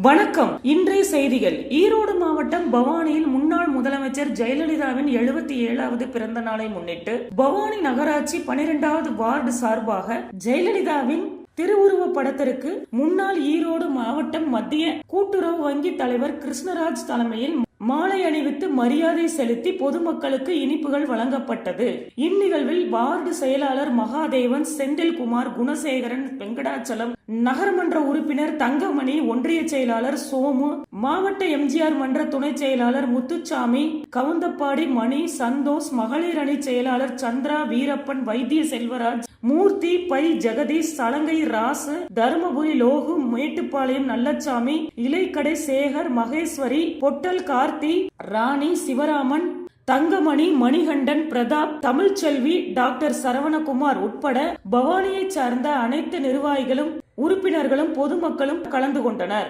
வணக்கம். இன்றைய செய்திகள். ஈரோடு மாவட்டம் பவானியில் முன்னாள் முதலமைச்சர் ஜெயலலிதாவின் 77வது பிறந்த நாளை முன்னிட்டு பவானி நகராட்சி 12வது வார்டு சார்பாக ஜெயலலிதாவின் திருவுருவ படத்திற்கு முன்னாள் ஈரோடு மாவட்டம் மத்திய கூட்டுறவு வங்கி தலைவர் கிருஷ்ணராஜ் தலைமையில் மாலை அணிவித்து மரியாதை செலுத்தி பொதுமக்களுக்கு இனிப்புகள் வழங்கப்பட்டது. இந்நிகழ்வில் வார்டு செயலாளர் மகாதேவன், செந்தில்குமார், குணசேகரன், வெங்கடாச்சலம், நகர்மன்ற உறுப்பினர் தங்கமணி, ஒன்றிய செயலாளர் சோமு, மாவட்ட எம்ஜிஆர் மன்ற துணை செயலாளர் முத்துச்சாமி, கவுந்தப்பாடி மணி, சந்தோஷ், மகளிர் அணி செயலாளர் சந்திரா, வீரப்பன், வைத்திய செல்வராஜ், மூர்த்தி, பை ஜெகதீஷ், சலங்கை ராசு, தருமபுரி லோகு, மேட்டுப்பாளையம் நல்லச்சாமி, இலைக்கடை சேகர், மகேஸ்வரி, பொட்டல் கார்த்தி, ராணி, சிவராமன், தங்கமணி, மணிகண்டன், பிரதாப், தமிழ்ச்செல்வி, டாக்டர் சரவணகுமார் உட்பட பவானியை சார்ந்த அனைத்து நிர்வாகிகளும், உறுப்பினர்களும், பொதுமக்களும் கலந்து கொண்டனர்.